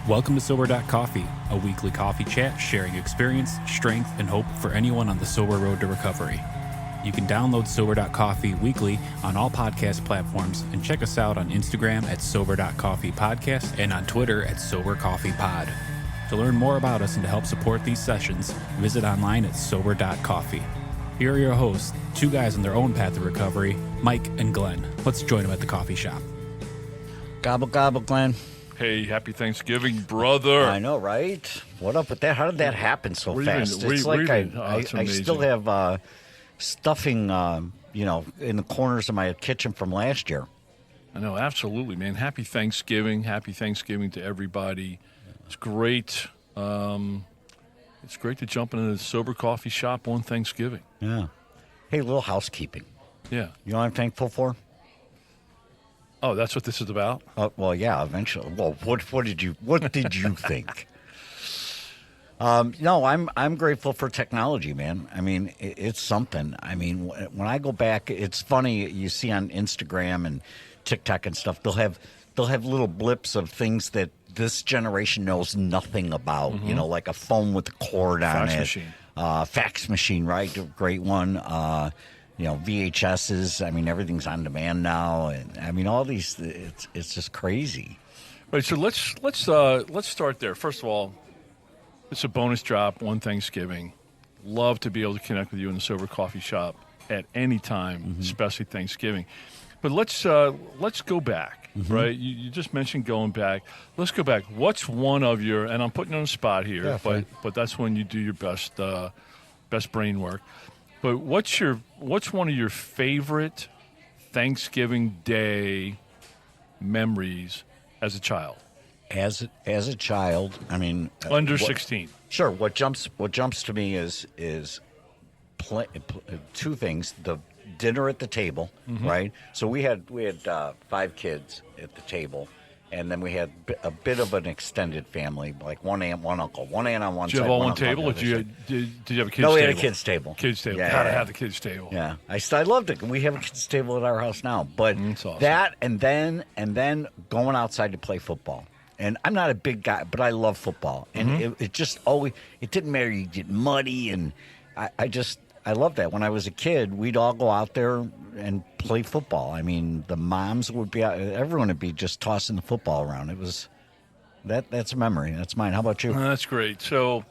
Welcome to Sober.Coffee, a weekly coffee chat sharing experience, strength, and hope for anyone on the sober road to recovery. You can download Sober.Coffee weekly on all podcast platforms and check us out on Instagram at Sober.Coffee Podcast and on Twitter at Sober.Coffee Pod. To learn more about us and to help support these sessions, visit online at Sober.Coffee. Here are your hosts, two guys on their own path of recovery, Mike and Glenn. Let's join them at the coffee shop. Gobble, gobble, Glenn. Hey, happy Thanksgiving, brother. I know, right? What up with that? How did that happen so fast? It's like I still have stuffing, in the corners of my kitchen from last year. I know, absolutely, man. Happy Thanksgiving. Happy Thanksgiving to everybody. It's great. It's great to jump into the Sober Coffee shop on Thanksgiving. Yeah. Hey, a little housekeeping. Yeah. You know what I'm thankful for? Oh, that's what this is about? Well, yeah, eventually. Well, what did you think? No, I'm grateful for technology, man. I mean, it's something. I mean, when I go back, it's funny. You see on Instagram and TikTok and stuff, they'll have little blips of things that this generation knows nothing about. Mm-hmm. You know, like a phone with a cord on it. Fax machine, right? A great one. VHSs. I mean, everything's on demand now, and I mean, all these. It's just crazy. Right. So let's start there. First of all, it's a bonus drop on Thanksgiving. Love to be able to connect with you in the Sober Coffee shop at any time, mm-hmm. especially Thanksgiving. But let's go back. Mm-hmm. Right. You just mentioned going back. Let's go back. What's one of your? And I'm putting you on the spot here, yeah, but that's when you do your best brain work. But what's one of your favorite Thanksgiving Day memories as a child? As a child, I mean, under 16. Sure. What jumps to me is two things: the dinner at the table, mm-hmm. right? So we had 5 kids at the table. And then we had a bit of an extended family, like one aunt, one uncle. One aunt on one side. Did you have all one table, or did you have a kids' table? No, we had a kids' table. Kids' table. Yeah, Gotta have the kids' table. Yeah, I loved it. We have a kids' table at our house now. But awesome. That, and then going outside to play football. And I'm not a big guy, but I love football. And mm-hmm. it just always, it didn't matter. You get muddy, and I love that. When I was a kid, we'd all go out there and play football. I mean, the moms would be out, everyone would be just tossing the football around. It was that's a memory. That's mine. How about you? That's great. So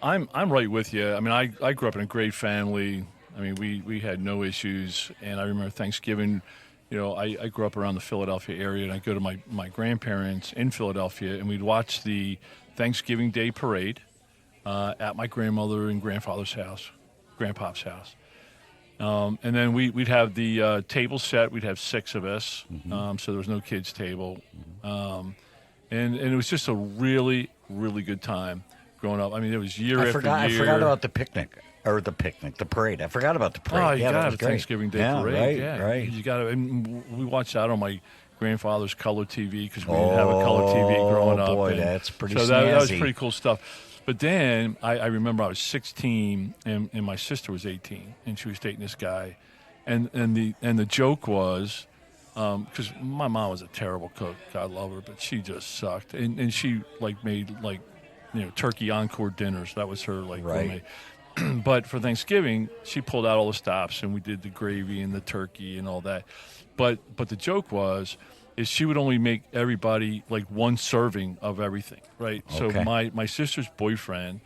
I'm right with you. I mean, I grew up in a great family. I mean, we had no issues, and I remember Thanksgiving. You know, I grew up around the Philadelphia area, and I go to my grandparents in Philadelphia, and we'd watch the Thanksgiving Day parade at my grandmother and grandfather's house. Grandpa's house. And then we'd have the table set. We'd have 6 of us, mm-hmm. So there was no kids' table. And it was just a really, really good time growing up. I mean, it was year after year. I forgot about the parade. I forgot about the parade. Oh, you got to have a Thanksgiving Day parade. Right, yeah, right. You got to. And we watched that on my grandfather's color TV because we didn't have a color TV growing up. Oh, boy, and that's pretty so snazzy. that was pretty cool stuff. But then I remember I was 16 and my sister was 18 and she was dating this guy, and the joke was because my mom was a terrible cook, God love her, but she just sucked, and she made turkey encore dinners. That was her right. gourmet. But for Thanksgiving she pulled out all the stops and we did the gravy and the turkey and all that. But the joke was. Is she would only make everybody one serving of everything, right? Okay. So my sister's boyfriend,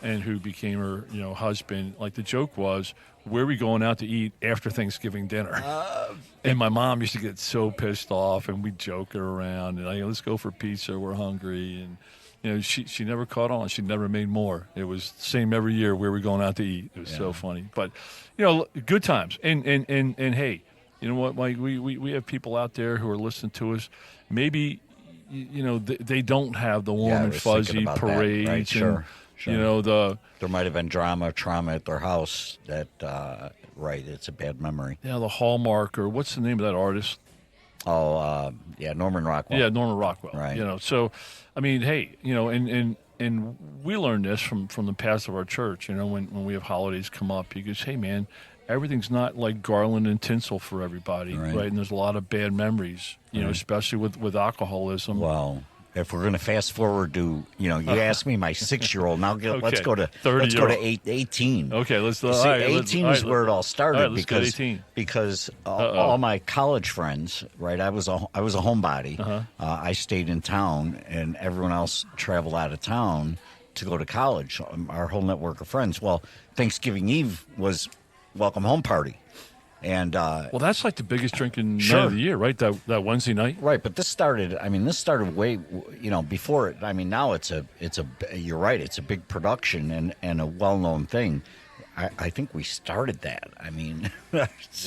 and who became her husband, the joke was, where are we going out to eat after Thanksgiving dinner? And my mom used to get so pissed off, and we'd joke her around, and let's go for pizza, we're hungry, and she never caught on. She never made more. It was the same every year. Where are we going out to eat? It was so funny, but good times, and hey. You know what, Mike? We have people out there who are listening to us. Maybe, they don't have the warm and fuzzy parades. Right? Sure. There might have been trauma at their house that, it's a bad memory. Yeah, the Hallmark, or what's the name of that artist? Oh, Norman Rockwell. Yeah, Norman Rockwell. Right. So, I mean, hey, and we learned this from the past of our church. When we have holidays come up, he goes, hey, man, everything's not like garland and tinsel for everybody, right? And there's a lot of bad memories, especially with alcoholism. Well, if we're going to fast forward to, you asked me my 6-year-old. Now let's go to 18. Okay, let's. See, 18 is where it all started. All right, let's go to 18. Because all my college friends, right? I was a homebody. I stayed in town, and everyone else traveled out of town to go to college. Our whole network of friends. Well, Thanksgiving Eve was welcome home party. And well, that's like the biggest drinking night of the year, right? That Wednesday night, right? But this started way, before it. I mean, now you're right. It's a big production and a well-known thing. I think we started that. I mean,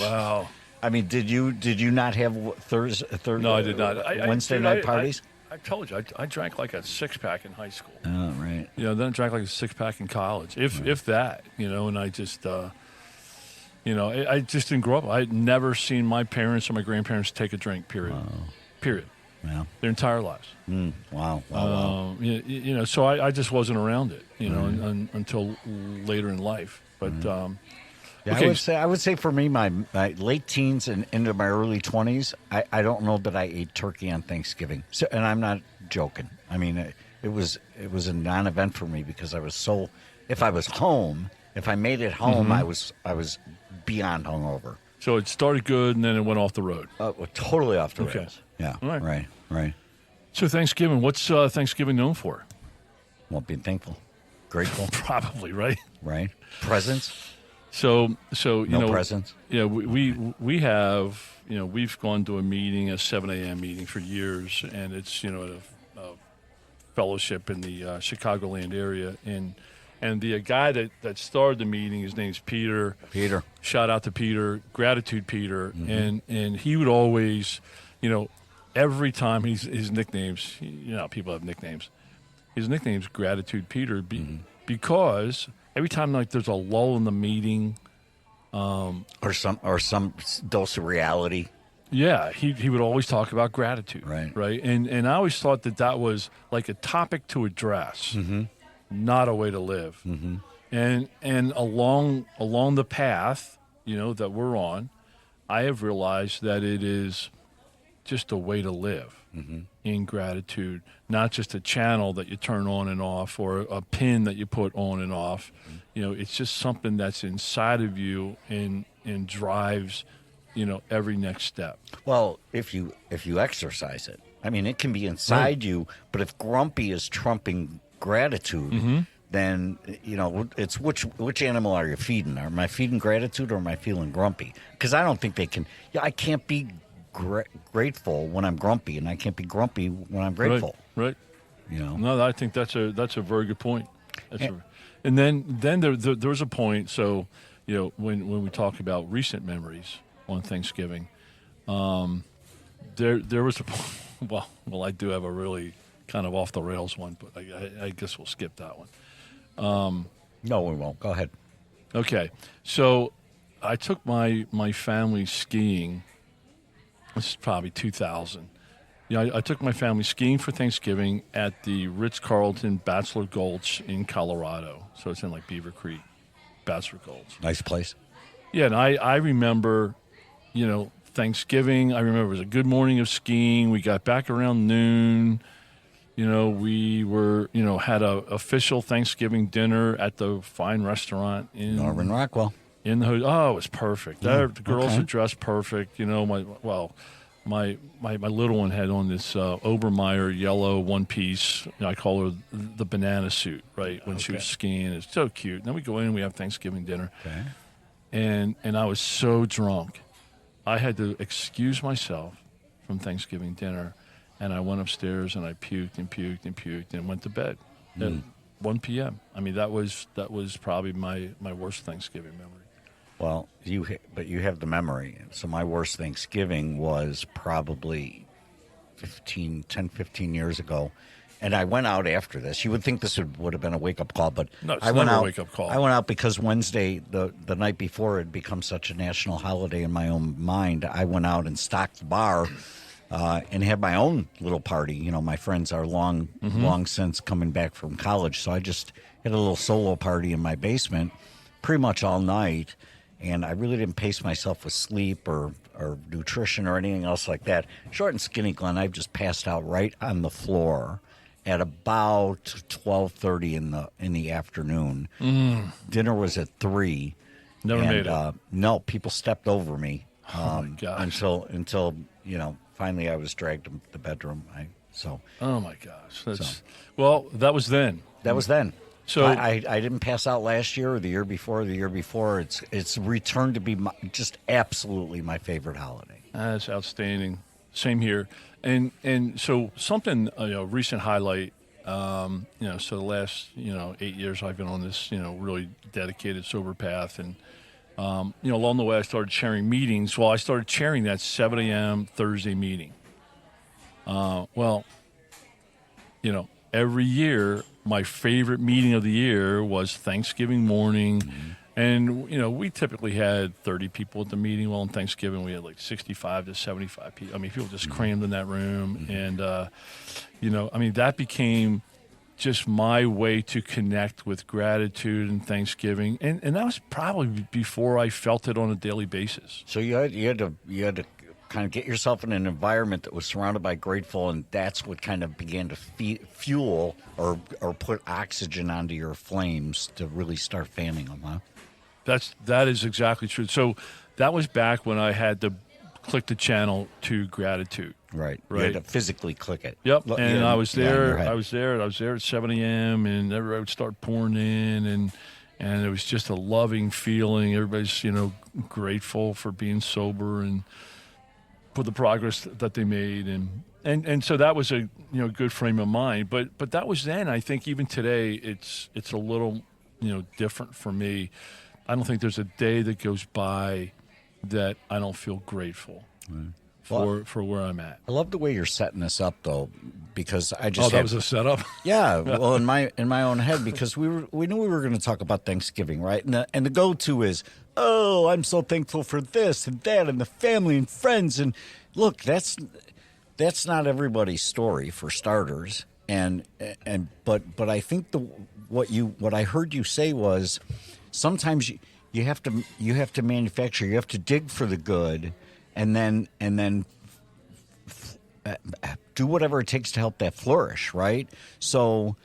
wow. I mean, did you not have Thursday? No, I did not. Wednesday night parties. I told you, I drank like a 6-pack in high school. Oh, right. Then I drank like a 6-pack in college, if that. And I just. I just didn't grow up. I'd never seen my parents or my grandparents take a drink, period. Period. Yeah. Their entire lives. Wow. So I just wasn't around it, until later in life. But, okay. I would say for me, my late teens and into my early 20s, I don't know that I ate turkey on Thanksgiving. So, and I'm not joking. I mean, it was a non-event for me because I was so, if I was home, if I made it home, I was beyond hungover. So it started good, and then it went off the road. Totally off the rails. Yeah, all right. Right. So Thanksgiving, what's Thanksgiving known for? Well, being thankful, grateful. Probably, right? Right. Presents. So presents. Yeah, we have, we've gone to a meeting, a 7 a.m. meeting for years, and it's, a fellowship in the Chicagoland area, and the guy that started the meeting, his name's Peter. Peter. Shout out to Peter. Gratitude, Peter. And he would always, every time his nicknames, people have nicknames. His nickname's Gratitude Peter because every time there's a lull in the meeting, or some dose of reality. Yeah, he would always talk about gratitude. Right. And I always thought that was like a topic to address. Not a way to live. And along the path, that we're on, I have realized that it is just a way to live in gratitude, not just a channel that you turn on and off or a pin that you put on and off. It's just something that's inside of you and drives, every next step. Well, if you exercise it, I mean, it can be inside you, but if grumpy is trumping gratitude, then it's which animal are you feeding? Am I feeding gratitude or am I feeling grumpy? Because I don't think they can. I can't be grateful when I'm grumpy, and I can't be grumpy when I'm grateful. Right. No, I think that's a very good point. And then there was a point. So when we talk about recent memories on Thanksgiving, there was a point. Well, I do have a really kind of off the rails one, but I guess we'll skip that one. No, we won't. Go ahead. Okay. So I took my family skiing. This is probably 2000. I took my family skiing for Thanksgiving at the Ritz-Carlton Bachelor Gulch in Colorado. So it's in Beaver Creek, Bachelor Gulch. Nice place. Yeah, and I remember, Thanksgiving. I remember it was a good morning of skiing. We got back around noon. We were, had a official Thanksgiving dinner at the fine restaurant in Norman Rockwell. In the it was perfect. The girls had dressed perfect. My little one had on this Obermeyer yellow one piece. I call her the banana suit. Right when she was skiing, it's so cute. And then we go in and we have Thanksgiving dinner. Okay. And I was so drunk, I had to excuse myself from Thanksgiving dinner. And I went upstairs and I puked and went to bed at 1 p.m. I mean, that was probably my worst Thanksgiving memory. Well, you have the memory. So my worst Thanksgiving was probably 15 years ago. And I went out after this. You would think this would have been a wake-up call, but no, it's I went never out. A wake-up call. I went out because Wednesday, the night before, it had become such a national holiday in my own mind. I went out and stocked the bar and had my own little party. My friends are long since coming back from college, so I just had a little solo party in my basement pretty much all night. and I really didn't pace myself with sleep or nutrition or anything else like that. Short and skinny, Glenn, I've just passed out right on the floor at about 12:30 in the afternoon. Dinner was at 3. Never made it. No, people stepped over me. Oh, my gosh. Until finally I was dragged to the bedroom. Oh, my gosh. Well, that was then. That was then. So I didn't pass out last year or the year before. It's returned to be just absolutely my favorite holiday. That's outstanding. Same here. And so something, recent highlight, so the last, 8 years I've been on this, really dedicated sober path. And, along the way I started chairing meetings. Well, I started chairing that 7 a.m. Thursday meeting. Every year, my favorite meeting of the year was Thanksgiving morning. Mm-hmm. And, we typically had 30 people at the meeting. Well, on Thanksgiving, we had like 65 to 75 people. I mean, people just crammed in that room. Mm-hmm. And, that became just my way to connect with gratitude and Thanksgiving. And that was probably before I felt it on a daily basis. So you had to kind of get yourself in an environment that was surrounded by grateful, and that's what kind of began to fuel or put oxygen onto your flames to really start fanning them, huh? That is exactly true. So that was back when I had to click the channel to gratitude. Right. You had to physically click it. Yep. And I was there. I was there at 7 a.m. and everybody would start pouring in, and it was just a loving feeling. Everybody's grateful for being sober and for the progress that they made, and so that was a good frame of mind. But that was then. I think even today it's a little different for me. I don't think there's a day that goes by that I don't feel grateful for where I'm at. I love the way you're setting this up, though, because I just that was a setup. Yeah, well, in my own head, because we knew we were going to talk about Thanksgiving, right? And the go-to is, oh, I'm so thankful for this and that and the family and friends. And look, that's not everybody's story, for starters. But I think what I heard you say was sometimes you have to manufacture, you have to dig for the good, and then do whatever it takes to help that flourish, right? So,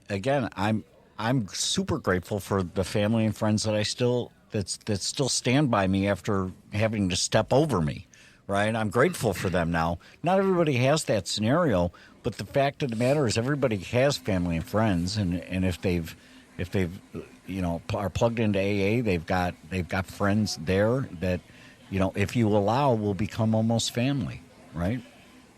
again, I'm super grateful for the family and friends that that still stand by me after having to step over me, right? I'm grateful for them now. Not everybody has that scenario, but the fact of the matter is everybody has family and friends, and if they've are plugged into AA, they've got friends there that if you allow will become almost family, right?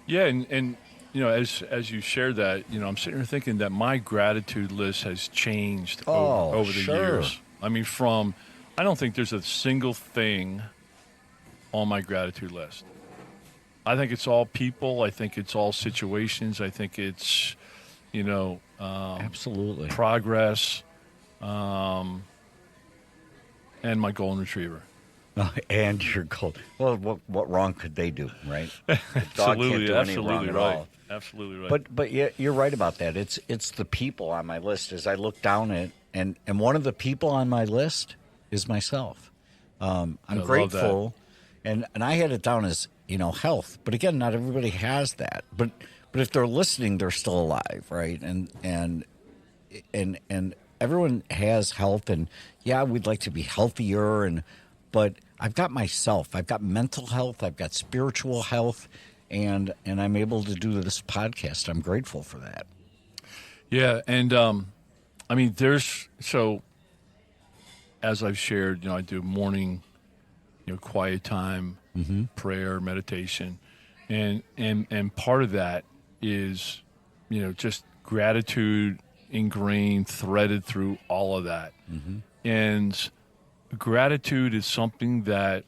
Yeah, and as you shared that, I'm sitting here thinking that my gratitude list has changed over the years. I mean, I don't think there's a single thing on my gratitude list. I think it's all people. I think it's all situations. I think it's, absolutely progress, and my golden retriever. And your gold. Well, what wrong could they do, right? Absolutely, absolutely right. Absolutely right. But yeah, you're right about that. It's the people on my list as I look down at, and one of the people on my list is myself. I'm grateful, and I had it down as health. But again, not everybody has that. But if they're listening, they're still alive, right? And everyone has health, and yeah, we'd like to be healthier, but I've got myself. I've got mental health. I've got spiritual health, and I'm able to do this podcast. I'm grateful for that. Yeah, and as I've shared, I do morning, quiet time, prayer, meditation, and part of that is, just gratitude ingrained, threaded through all of that, and gratitude is something that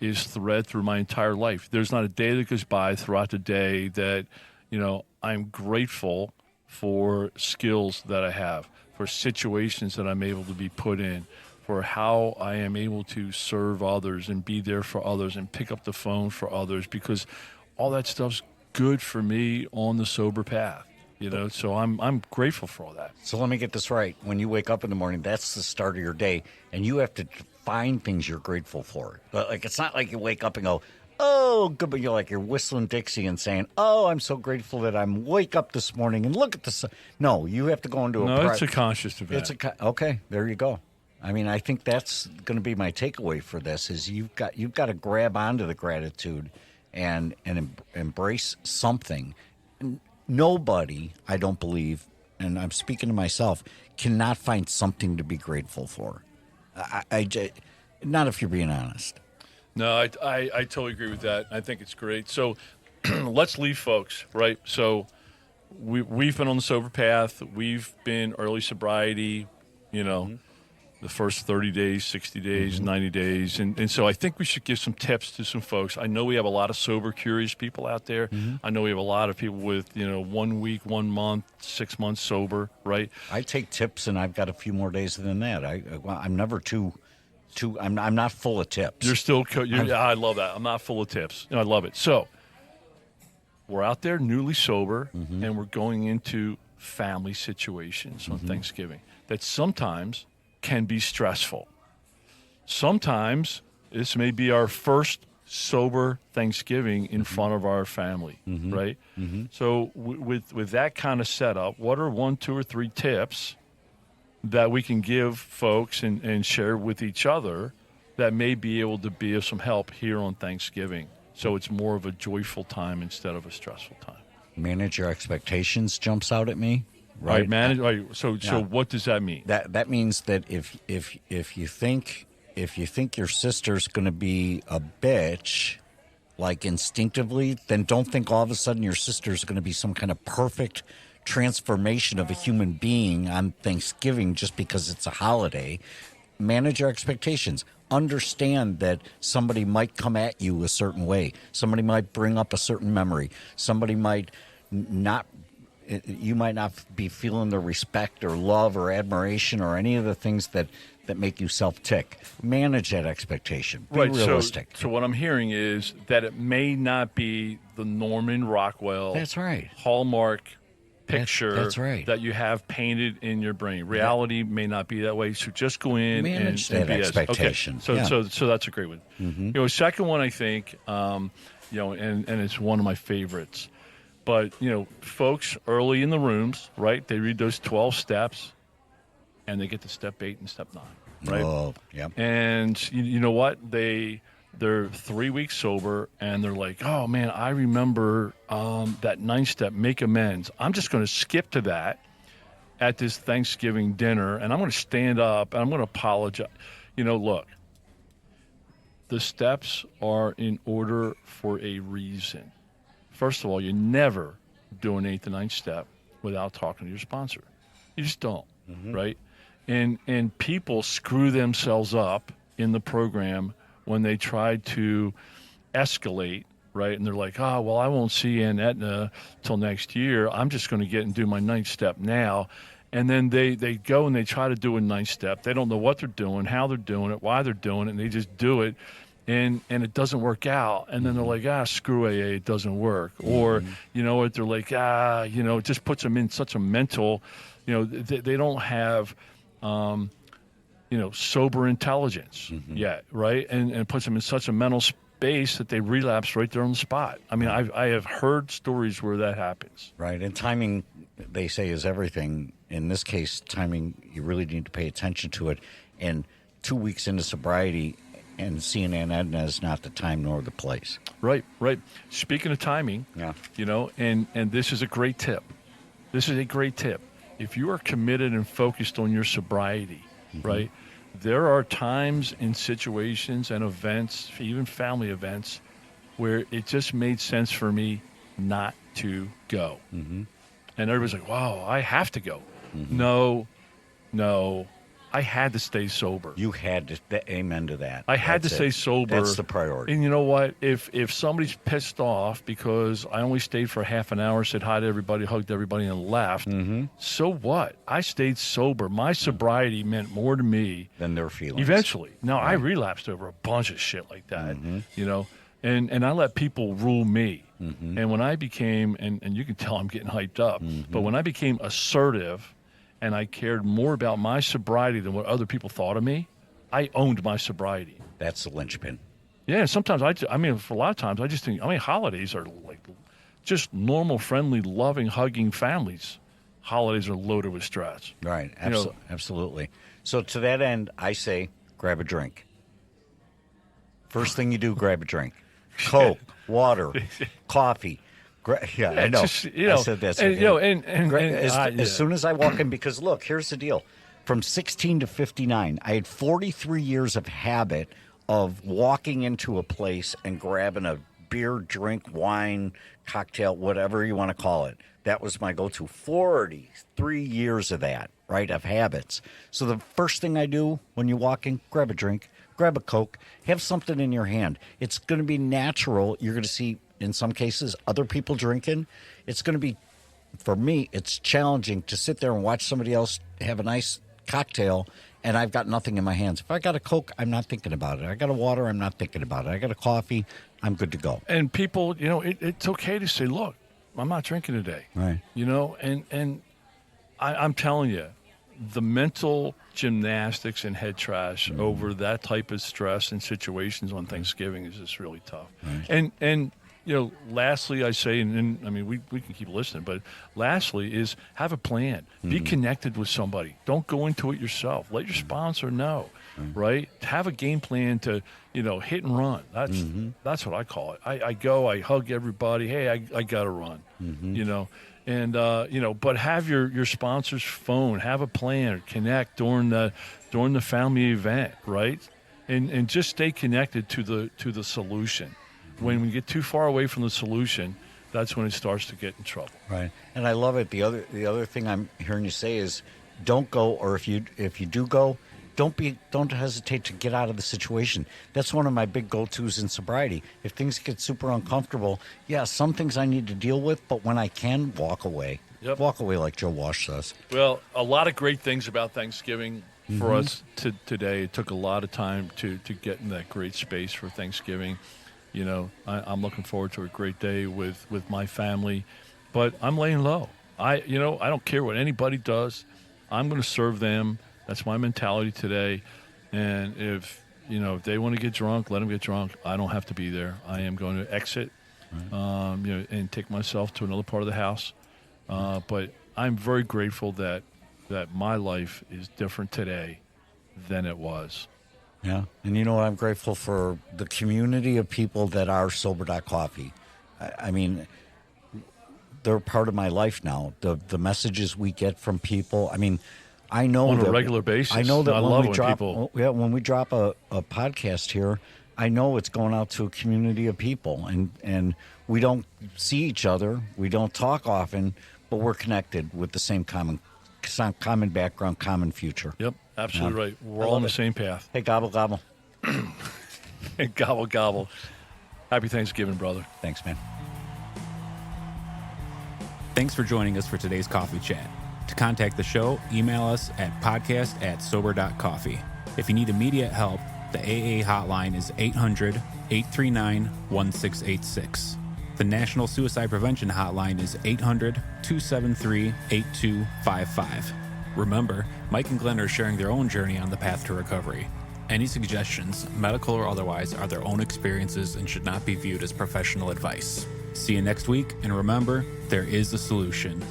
is thread through my entire life. There's not a day that goes by throughout the day that, I'm grateful for skills that I have, for situations that I'm able to be put in, for how I am able to serve others and be there for others and pick up the phone for others, because all that stuff's good for me on the sober path. So I'm grateful for all that. So let me get this right. When you wake up in the morning, that's the start of your day, and you have to find things you're grateful for. Like, it's not like you wake up and go, oh, good, but you're whistling Dixie and saying, oh, I'm so grateful that I'm wake up this morning and look at the sun. No, you have to go into a... No, it's a conscious event. Okay, there you go. I mean, I think that's going to be my takeaway for this is you've got to grab onto the gratitude and embrace something. Nobody, I don't believe, and I'm speaking to myself, cannot find something to be grateful for. Not if you're being honest. No, I totally agree with that. I think it's great. So let's leave folks, right? So we've been on the sober path. We've been early sobriety, the first 30 days, 60 days, 90 days. And so I think we should give some tips to some folks. I know we have a lot of sober curious people out there. I know we have a lot of people with, 1 week, 1 month, 6 months sober, right? I take tips, and I've got a few more days than that. I'm never too I'm not full of tips. You're still I love that. I'm not full of tips. I love it. So we're out there newly sober, and we're going into family situations on Thanksgiving that sometimes can be stressful. Sometimes this may be our first sober Thanksgiving in front of our family, right? So with that kind of setup, what are 1, 2, or 3 tips that we can give folks and share with each other that may be able to be of some help here on Thanksgiving, so it's more of a joyful time instead of a stressful time? Manage your expectations jumps out at me. Right, manage. Right. So what does that mean? That means that if you think your sister's going to be a bitch, like instinctively, then don't think all of a sudden your sister's going to be some kind of perfect transformation of a human being on Thanksgiving just because it's a holiday. Manage your expectations. Understand that somebody might come at you a certain way. Somebody might bring up a certain memory. Somebody might not. You might not be feeling the respect or love or admiration or any of the things that make you self-tick. Manage that expectation. Be realistic. So what I'm hearing is that it may not be the Norman Rockwell That's right. Hallmark picture That's right. that you have painted in your brain. Reality may not be that way, so just go in Manage and that be expectation. Okay. So that's a great one. Second one, I think, and it's one of my favorites. But, folks early in the rooms, right, they read those 12 steps, and they get to step 8 and step 9, right? Oh, yeah. And you know what? They're 3 weeks sober, and they're like, oh, man, I remember that 9th step, make amends. I'm just going to skip to that at this Thanksgiving dinner, and I'm going to stand up, and I'm going to apologize. Look, the steps are in order for a reason. First of all, you never do an 8th and 9th step without talking to your sponsor. You just don't, right? And people screw themselves up in the program when they try to escalate, right? And they're like, oh, well, I won't see Aunt Etna till next year. I'm just going to get and do my 9th step now. And then they go and they try to do a 9th step. They don't know what they're doing, how they're doing it, why they're doing it, and they just do it. And it doesn't work out. And then they're like, screw AA, it doesn't work. Or, what, they're like, it just puts them in such a mental, they don't have, sober intelligence yet, right? And puts them in such a mental space that they relapse right there on the spot. I mean, I have heard stories where that happens. Right. And timing, they say, is everything. In this case, timing, you really need to pay attention to it. And 2 weeks into sobriety, and seeing Aunt Edna is not the time nor the place. Right. Speaking of timing, and this is a great tip. This is a great tip. If you are committed and focused on your sobriety, right, there are times and situations and events, even family events, where it just made sense for me not to go. And everybody's like, wow, I have to go. No. I had to stay sober. You had to, amen to that. I had to stay sober. That's the priority. And you know what? If somebody's pissed off because I only stayed for half an hour, said hi to everybody, hugged everybody, and left, so what? I stayed sober. My sobriety meant more to me than their feelings. Eventually. Now, I relapsed over a bunch of shit like that, and I let people rule me. And when I became, and you can tell I'm getting hyped up, but when I became assertive, and I cared more about my sobriety than what other people thought of me, I owned my sobriety. That's the linchpin. Yeah, and sometimes for a lot of times, I just think, holidays are like just normal, friendly, loving, hugging families. Holidays are loaded with stress. Right, You know, absolutely. So to that end, I say grab a drink. First thing you do, grab a drink. Coke, water, coffee. I know. Just, I said that. As soon as I walk in, because look, here's the deal. From 16 to 59, I had 43 years of habit of walking into a place and grabbing a beer, drink, wine, cocktail, whatever you want to call it. That was my go-to. 43 years of that, right, of habits. So the first thing I do when you walk in, grab a drink, grab a Coke, have something in your hand. It's going to be natural. You're going to see, in some cases, other people drinking. It's going to be, for me, it's challenging to sit there and watch somebody else have a nice cocktail and I've got nothing in my hands. If I got a Coke, I'm not thinking about it. I got a water, I'm not thinking about it. I got a coffee, I'm good to go. And people, it's okay to say, look, I'm not drinking today. Right. And I'm telling you, the mental gymnastics and head trash over that type of stress and situations on Thanksgiving is just really tough. Right. And lastly, I say, and we can keep listening, but lastly is have a plan. Be connected with somebody. Don't go into it yourself. Let your sponsor know, right? Have a game plan to, hit and run. That's what I call it. I go, I hug everybody. Hey, I got to run, but have your sponsor's phone. Have a plan. Connect during the family event, right? And just stay connected to the solution. When we get too far away from the solution, that's when it starts to get in trouble. Right. And I love it. The other thing I'm hearing you say is don't go, or if you do go, don't hesitate to get out of the situation. That's one of my big go-tos in sobriety. If things get super uncomfortable, some things I need to deal with, but when I can, walk away. Yep. Walk away like Joe Walsh says. Well, a lot of great things about Thanksgiving for us today. It took a lot of time to get in that great space for Thanksgiving. I'm looking forward to a great day with my family, but I'm laying low. I don't care what anybody does. I'm going to serve them. That's my mentality today. And if they want to get drunk, let them get drunk. I don't have to be there. I am going to exit, and take myself to another part of the house. But I'm very grateful that my life is different today than it was. Yeah, and I'm grateful for the community of people that are Sober.Coffee. I mean, they're part of my life now. The messages we get from people. I mean, I know on that, a regular basis. I know that when we drop a podcast here, I know it's going out to a community of people, and we don't see each other, we don't talk often, but we're connected with the same common background, common future. Yep, absolutely right. We're all on the same path. Hey, gobble, gobble. Gobble, gobble. Happy Thanksgiving, brother. Thanks, man. Thanks for joining us for today's coffee chat. To contact the show, email us at podcast@sober.coffee. If you need immediate help, the AA hotline is 800-839-1686. The National Suicide Prevention Hotline is 800-273-8255. Remember, Mike and Glenn are sharing their own journey on the path to recovery. Any suggestions, medical or otherwise, are their own experiences and should not be viewed as professional advice. See you next week, and remember, there is a solution.